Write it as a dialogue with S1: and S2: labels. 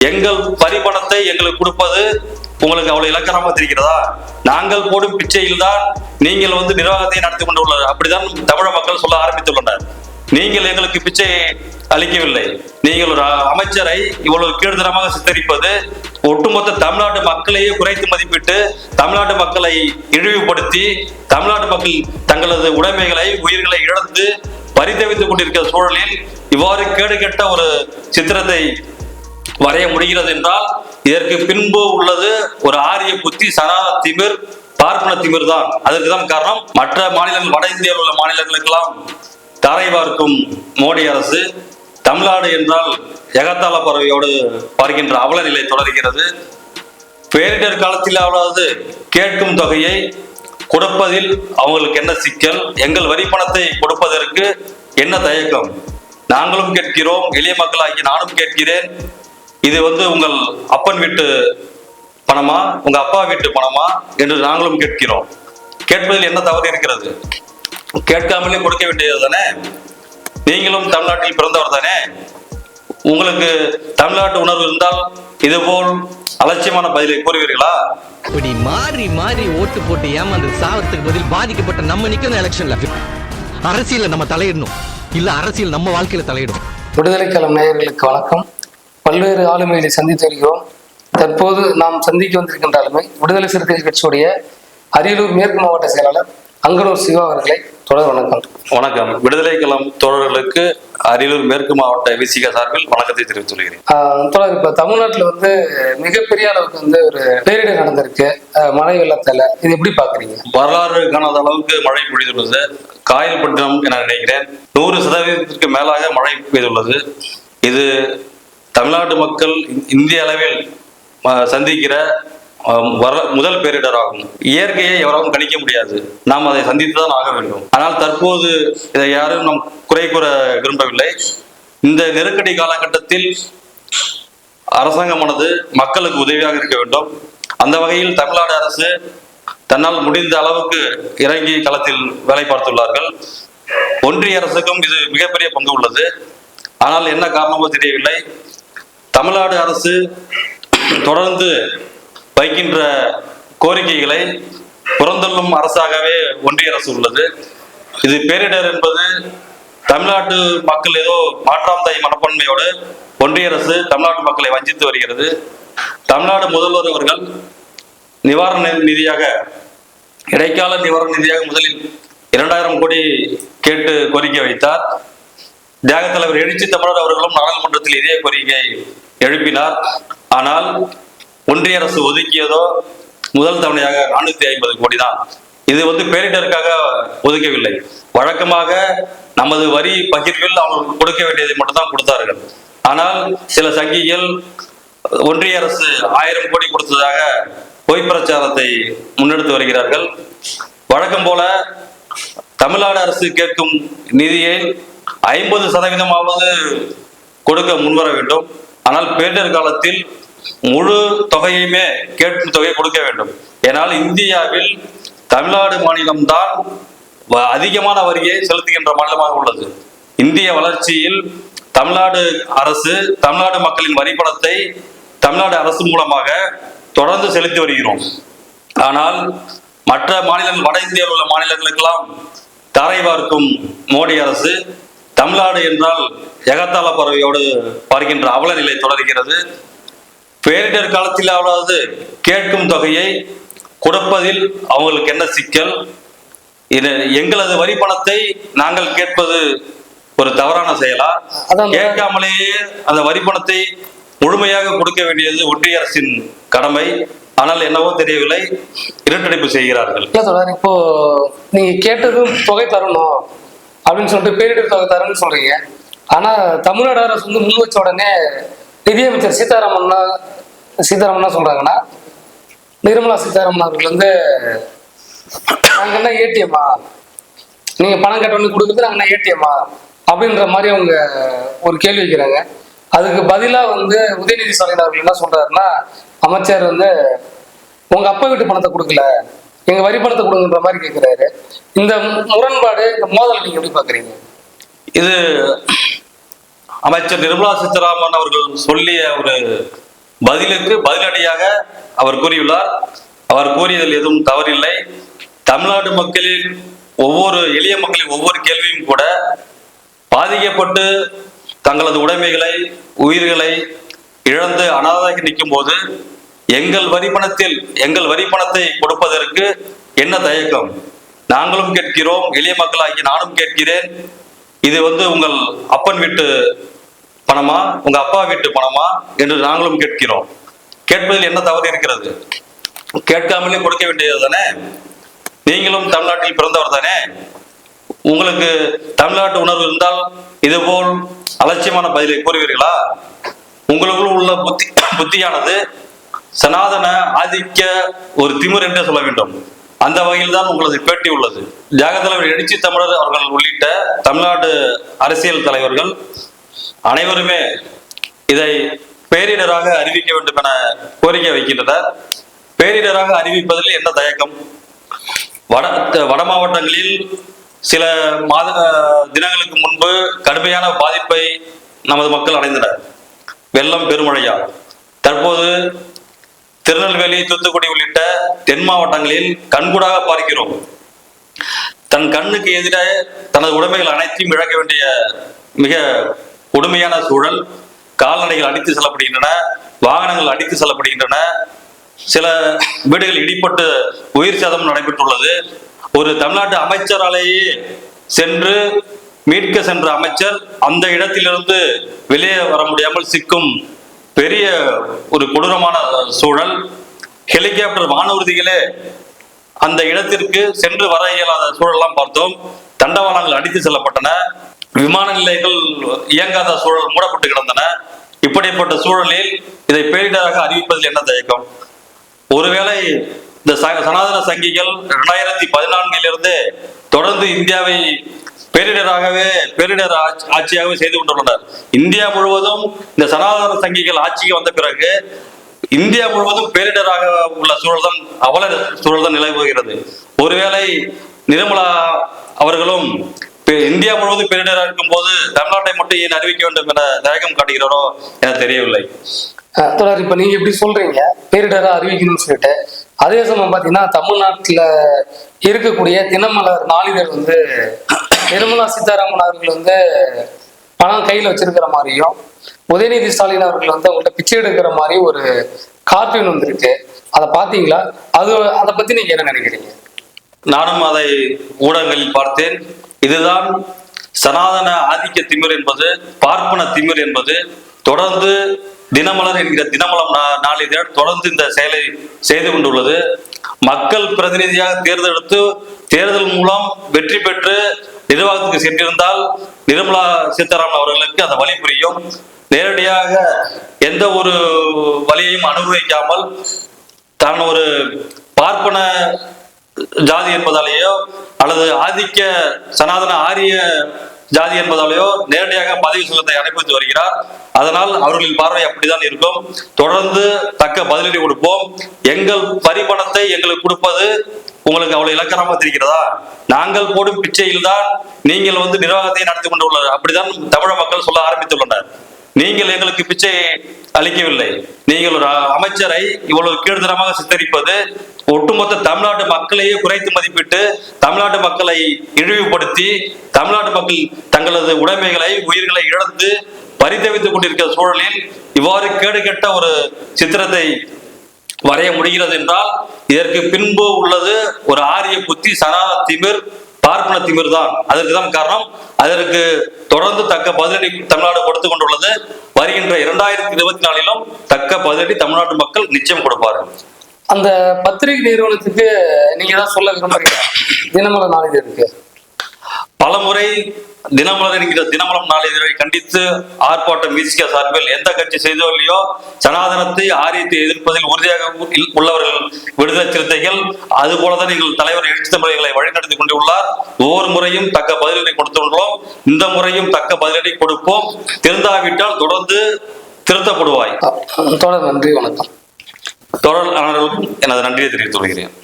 S1: எங்கள் வரி பணத்தை எங்களுக்கு கொடுப்பது உங்களுக்கு அவ்வளவு இலக்கணமாக தெரிகிறதா? நாங்கள் போடும் பிச்சையில் தான் நீங்கள் நிர்வாகத்தை நடத்தி கொண்டு உள்ளது. அப்படிதான் தமிழக மக்கள் சொல்ல ஆரம்பித்துள்ளனர். நீங்கள் எங்களுக்கு பிச்சை அளிக்கவில்லை. நீங்கள் ஒரு அமைச்சரை இவ்வளவு கீழ்த்தரமாக சித்தரிப்பது ஒட்டுமொத்த தமிழ்நாட்டு மக்களையே குறைத்து மதிப்பிட்டு தமிழ்நாட்டு மக்களை இழிவுபடுத்தி தமிழ்நாட்டு மக்கள் தங்களது உடைமைகளை உயிர்களை இழந்து பரிதவித்துக் கொண்டிருக்கிற சூழலில் இவ்வாறு கேடுகெட்ட ஒரு சித்திரத்தை வரைய முடிகிறது என்றால் இதற்கு பின்பு உள்ளது ஒரு ஆரிய புத்தி, சனாத திமிர், பார்ப்பன திமிர் தான். அதற்கு தான் காரணம். மற்ற மாநிலங்கள், வட இந்தியாவில் உள்ள மாநிலங்களுக்கெல்லாம் தாரை பார்க்கும் மோடி அரசு தமிழ்நாடு என்றால் எகத்தாள பறவையோடு பார்க்கின்ற அவல நிலை தொடர்கிறது. பேரிடர் காலத்திலாவது கேட்கும் தொகையை கொடுப்பதில் அவங்களுக்கு என்ன சிக்கல்? எங்கள் வரி பணத்தை கொடுப்பதற்கு என்ன தயக்கம்? நாங்களும் கேட்கிறோம், எளிய மக்களாகி நானும் கேட்கிறேன். இது உங்கள் அப்பன் வீட்டு பணமா, உங்க அப்பா வீட்டு பணமா என்று நாங்களும் கேட்கிறோம். கேட்பதில் என்ன தவறு இருக்கிறது? கேட்காமலே கொடுக்க வேண்டியது தானே? நீங்களும் தமிழ்நாட்டில் பிறந்தவர் தானே? உங்களுக்கு தமிழ்நாட்டு உணர்வு இருந்தால் இதுபோல் அலட்சியமான பதிலை கூறுவீர்களா?
S2: இப்படி மாறி மாறி ஓட்டு போட்டு ஏமாந்து சாவத்துக்கு பதில் பாதிக்கப்பட்ட நம்ம நிக்கணும். எலெக்ஷன்ல அரசியல நம்ம தலையிடணும், இல்ல அரசியல் நம்ம வாழ்க்கையில தலையிடும்.
S3: விடுதலை களம் நேயர்களுக்கு வணக்கம். பல்வேறு ஆளுமைகளை சந்தித்து வருகிறோம். தற்போது நாம் சந்திக்க வந்திருக்கின்ற ஆளுமை விடுதலை சிறுத்தைகள் கட்சியுடைய அரியலூர் மேற்கு மாவட்ட செயலாளர் அங்கனூர் சிவா அவர்களை. தொடர் வணக்கம்.
S1: வணக்கம். விடுதலை களம் தோழர்களுக்கு அரியலூர் மேற்கு மாவட்ட விசிக சார்பில் வணக்கத்தை தெரிவித்துக் கொள்கிறேன்.
S3: தொடர் இப்ப தமிழ்நாட்டுல மிகப்பெரிய அளவுக்கு ஒரு பேரிடர் நடந்திருக்கு, மழை வெள்ளத்தால. இது எப்படி பாக்குறீங்க?
S1: வரலாறு காணாத அளவுக்கு மழை பொழிந்துள்ளது. காயல்பட்டினம் என நினைக்கிறேன் 100% மேலாக மழை பெய்துள்ளது. இது தமிழ்நாட்டு மக்கள் இந்திய அளவில் சந்திக்கிற முதல் பேரிடர் ஆகும். இயற்கையை எவராலும் கணிக்க முடியாது. நாம் அதை சந்தித்துதான் ஆக வேண்டும். ஆனால் தற்போது இதை யாரும் நாம் குறை கூற விரும்பவில்லை. இந்த நெருக்கடி காலகட்டத்தில் அரசாங்கமானது மக்களுக்கு உதவியாக இருக்க வேண்டும். அந்த வகையில் தமிழ்நாடு அரசு தன்னால் முடிந்த அளவுக்கு இறங்கி களத்தில் வேலை பார்த்துள்ளார்கள். ஒன்றிய அரசுக்கும் இது மிகப்பெரிய பங்கு உள்ளது. ஆனால் என்ன காரணமோ தெரியவில்லை, தமிழ்நாடு அரசு தொடர்ந்து வைக்கின்ற கோரிக்கைகளை புறந்தள்ளும் அரசாகவே ஒன்றிய அரசு உள்ளது. இது பேரிடர் என்பது தமிழ்நாட்டு மக்கள் ஏதோ மாற்றாம் தாய் மனப்பான்மையோடு ஒன்றிய அரசு தமிழ்நாட்டு மக்களை வஞ்சித்து வருகிறது. தமிழ்நாடு முதல்வர் அவர்கள் நிவாரண நிதியாக, இடைக்கால நிவாரண நிதியாக முதலில் 2000 கோடி கேட்டு கோரிக்கை வைத்தார். தியாக தலைவர் எழுச்சி தமிழர் அவர்களும் நாடாளுமன்றத்தில் இதே கோரிக்கை எழுப்பினார். ஆனால் ஒன்றிய அரசு ஒதுக்கியதோ முதல் தவணையாக 450 கோடி தான். இது பேரிடருக்காக ஒதுக்கவில்லை. வழக்கமாக நமது வரி பகிர்வில் அவங்களுக்கு கொடுக்க வேண்டியதை மட்டும்தான் கொடுத்தார்கள். ஆனால் சில சங்கிகள் ஒன்றிய அரசு 1000 கோடி கொடுத்ததாக பொய் பிரச்சாரத்தை முன்னெடுத்து வருகிறார்கள். வழக்கம் போல தமிழ்நாடு அரசு கேட்கும் நிதியை 50% கொடுக்க முன்வர வேண்டும். ஆனால் பேரிடர் காலத்தில் முழு தொகையுமே கேட்கும் தொகையை கொடுக்க வேண்டும். ஏனால் இந்தியாவில் தமிழ்நாடு மாநிலம்தான் அதிகமான வரியை செலுத்துகின்ற மாநிலமாக உள்ளது. இந்திய வளர்ச்சியில் தமிழ்நாடு அரசு தமிழ்நாடு மக்களின் வரி பணத்தை தமிழ்நாடு அரசு மூலமாக தொடர்ந்து செலுத்தி வருகிறோம். ஆனால் மற்ற மாநிலங்கள், வட இந்தியாவில் உள்ள மாநிலங்களுக்கெல்லாம் தாரை பார்க்கும் மோடி அரசு தமிழ்நாடு என்றால் எகத்தாள பறவையோடு பார்க்கின்ற அவல நிலை தொடர்கிறது. பேரிடர் காலத்திலாவது கேட்கும் தொகையை கொடுப்பதில் அவங்களுக்கு என்ன சிக்கல்? எங்களது வரி பணத்தை நாங்கள் கேட்பது ஒரு தவறான செயலா? கேட்காமலேயே அந்த வரி பணத்தை முழுமையாக கொடுக்க வேண்டியது ஒன்றிய அரசின் கடமை. ஆனால் என்னவோ தெரியவில்லை, இருட்டடிப்பு செய்கிறார்கள்.
S3: இப்போ நீங்க கேட்டதும் தொகை தரணும் அப்படின்னு சொல்லிட்டு பேரிடர் தொகை தரணும்னு சொல்றீங்க. ஆனா தமிழ்நாடு அரசு முன் வச்ச உடனே நிதியமைச்சர் சீதாராமன் சொல்றாங்கன்னா, நிர்மலா சீதாராமன் அவர்கள் நாங்க என்ன ஏடிஎம்மா, நீங்க பணம் கட்டணும் கொடுக்குறது நாங்க என்ன ஏடிஎம்மா அப்படின்ற மாதிரி அவங்க ஒரு கேள்வி வைக்கிறாங்க. அதுக்கு பதிலா உதயநிதி ஸ்டாலின் அவர்கள் என்ன சொல்றாருன்னா, அமைச்சர் உங்க அப்பா வீட்டு பணத்தை கொடுக்கல, எங்க வரி பணத்தை கொடுங்கன்ற மாதிரி கேட்கிறாரு. இந்த முரண்பாடு, இந்த மோதல் நீங்க எப்படி பாக்குறீங்க?
S1: இது அமைச்சர் நிர்மலா சீதாராமன் அவர்கள் சொல்லிய ஒரு பதிலுக்கு பதிலடியாக அவர் கூறியுள்ளார். அவர் கூறியதில் எதுவும் தவறில்லை. தமிழ்நாடு மக்களின் ஒவ்வொரு எளிய மக்களின் ஒவ்வொரு கேள்வியும் கூட பாதிக்கப்பட்டு தங்களது உடைமைகளை உயிர்களை இழந்து அனாதையாக நிற்கும் போது எங்கள் வரி பணத்தை கொடுப்பதற்கு என்ன தயக்கம்? நாங்களும் கேட்கிறோம், எளிய மக்களாகி நானும் கேட்கிறேன். இது உங்கள் அப்பன் வீட்டு பணமா, உங்க அப்பா வீட்டு பணமா என்று நாங்களும் கேட்கிறோம். கேட்பதில் என்ன தவறு இருக்கிறது? கேட்காமலே கொடுக்க வேண்டியது தானே. நீங்களும் தமிழ்நாட்டில் பிறந்தவர் தானே. உங்களுக்கு தமிழ்நாட்டு உணர்வு இருந்தால் இதுபோல் அலட்சியமான பதிலை கூறுவீர்களா? உங்களுக்குள் உள்ள புத்தியானது சனாதன ஆதிக்க ஒரு திமிர் என்றே சொல்ல வேண்டும். அந்த வகையில் தான் உங்களது பேட்டி உள்ளது. தியாகத்தலைவர் எழுச்சி தமிழர் அவர்கள் உள்ளிட்ட தமிழ்நாடு அரசியல் தலைவர்கள் அனைவருமே இதை பேரிடராக அறிவிக்க வேண்டும் என கோரிக்கை வைக்கின்றனர். பேரிடராக அறிவிப்பதில் என்ன தயக்கம்? வட மாவட்டங்களில் சில தினங்களுக்கு முன்பு கடுமையான பாதிப்பை நமது மக்கள் அடைந்தனர். வெள்ளம், பெருமழையால். தற்போது திருநெல்வேலி, தூத்துக்குடி உள்ளிட்ட தென் மாவட்டங்களில் கண்கூடாக பார்க்கிறோம். தன் கண்ணுக்கு எதிரே தனது உடைமைகள் அனைத்தையும் இழக்க வேண்டிய மிக கொடுமையான சூழல். கால்நடைகள் அடித்து செல்லப்படுகின்றன, வாகனங்கள் அடித்து செல்லப்படுகின்றன, சில வீடுகள் இடிப்பட்டு உயிர் சேதம் நடைபெற்றுள்ளது. ஒரு தமிழ்நாட்டு அமைச்சராலேயே சென்று மீட்க சென்ற அமைச்சர் அந்த இடத்திலிருந்து வெளியே வர முடியாமல் சிக்கும் பெரிய ஒரு கொடூரமான சூழல். ஹெலிகாப்டர் வானூர்திகளே அந்த இடத்திற்கு சென்று வர இயலாத சூழலாம் பார்த்தோம். தண்டவாளங்கள் அடித்து செல்லப்பட்டன, விமான நிலையங்கள் இயங்காத சூழல் மூடப்பட்டு கிடந்தன. இப்படிப்பட்ட சூழலில் இதை பேரிடராக அறிவிப்பதில் என்ன தயக்கம்? ஒருவேளை இந்த சனாதன சங்கிகள் 2014 தொடர்ந்து இந்தியாவை பேரிடர் ஆட்சியாகவே செய்து கொண்டுள்ளனர். இந்தியா முழுவதும் இந்த சனாதன சங்கிகள் ஆட்சிக்கு வந்த பிறகு இந்தியா முழுவதும் பேரிடராக உள்ள அவல சூழல் தான் நிலவுகிறது. ஒருவேளை நிர்மலா அவர்களும் இந்தியா முழுவதும் பேரிடராக இருக்கும் போது தமிழ்நாட்டை மட்டும் ஏன் அறிவிக்க வேண்டும் என தயக்கம் காட்டுகிறாரோ என தெரியவில்லை.
S3: தொடர் இப்ப நீங்க எப்படி சொல்றீங்க பேரிடரா அறிவிக்கணும்னு சொல்லிட்டு, அதே சமயம் பாத்தீங்கன்னா தமிழ்நாட்டுல இருக்கக்கூடிய தினமலர் நாளிதழ் நிர்மலா சீதாராமன் அவர்கள் பணம் கையில் வச்சிருக்கிற மாதிரியும் உதயநிதி ஸ்டாலின் அவர்கள் அவங்கள்ட்ட பிச்சை எடுக்கிற மாதிரி ஒரு கார்ட்டூன் வந்திருக்கு. அதை பார்த்தீங்களா? அதை பத்தி நீங்க என்ன நினைக்கிறீங்க?
S1: நானும் அதை ஊடகங்களில் பார்த்தேன். இதுதான் சனாதன ஆதிக்க திமிர் என்பது, பார்ப்பன திமிர் என்பது. தொடர்ந்து தினமலர் என்கிற தினமலம் நாளிதழ் தொடர்ந்து இந்த செயலை செய்து கொண்டுள்ளது. மக்கள் பிரதிநிதியாக தேர்ந்தெடுத்து தேர்தல் மூலம் வெற்றி பெற்று நிர்வாகத்துக்கு சென்றிருந்தால் நிர்மலா சீதாராமன் அவர்களுக்கு அந்த வழி புரியும். நேரடியாக எந்த ஒரு வழியையும் அனுபவிக்காமல் தான் ஒரு பார்ப்பன ஜாதி என்பதாலேயோ அல்லது ஆதிக்க சனாதன ஆரிய ஜாதி என்பதாலேயோ நேரடியாக பதவி சுகத்தை அனுபவித்து வருகிறார். அதனால் அவர்களின் பார்வை அப்படிதான் இருக்கும். தொடர்ந்து தக்க பதிலடி கொடுப்போம். எங்கள் வரி பணத்தை எங்களுக்கு கொடுப்பது உங்களுக்கு அவ்வளவு இலக்கணமாக தெரிகிறதா? நாங்கள் போடும் பிச்சையில் தான் நீங்கள் நிர்வாகத்தை நடத்தி கொண்டுள்ளனர். அப்படிதான் தமிழக மக்கள் சொல்ல ஆரம்பித்துள்ளனர். நீங்கள் எங்களுக்கு பிச்சை அளிக்கவில்லை. நீங்கள் ஒரு அமைச்சரை இவ்வளவு கீழ்த்தரமாக சித்தரிப்பது ஒட்டுமொத்த தமிழ்நாட்டு மக்களையே குறைத்து மதிப்பிட்டு தமிழ்நாட்டு மக்களை இழிவுபடுத்தி தமிழ்நாட்டு மக்கள் தங்களது உடைமைகளை உயிர்களை இழந்து பரிதவித்துக் கொண்டிருக்கிற சூழலில் இவ்வாறு கேடுகெட்ட ஒரு சித்திரத்தை வரைய முடிகிறது என்றால் இதற்கு பின்பு உள்ளது ஒரு ஆரிய புத்தி, சனாதன திமிர், பார்ப்பன திமிர் தான். அதற்கு தான் காரணம். அதற்கு தொடர்ந்து தக்க பதிலடி தமிழ்நாடு கொடுத்து கொண்டுள்ளது. வருகின்ற 2024 தக்க பதிலடி தமிழ்நாட்டு மக்கள் நிச்சயம் கொடுப்பார்கள்.
S3: அந்த பத்திரிகை நிறுவனத்துக்கு நீங்க தான் சொல்ல விரும்புறீங்க? தினமலர் நாளிதழுக்கு
S1: பலமுறை தினமலர் என்கிற தினமலம் நாளிதழை கண்டித்து ஆர்ப்பாட்டம் விசிக சார்பில் எந்த கட்சி செய்தோ இல்லையோ சனாதனத்தை ஆரியத்தை எதிர்ப்பதில் உறுதியாக உள்ளவர்கள் விடுதலை சிறுத்தைகள் அதுபோலதான் எங்கள் தலைவர் எழுச்சி தமிழர்களை வழிநடத்தி கொண்டுள்ளார். ஒவ்வொரு முறையும் தக்க பதிலடி கொடுத்துள்ளோம். இந்த முறையும் தக்க பதிலடி கொடுப்போம். திருந்தாவிட்டால் தொடர்ந்து திருத்தப்படுவாய்.
S3: தொடர் நன்றி, வணக்கம்.
S1: தொடர் எனது நன்றியை தெரிவித்துக் கொள்கிறேன்.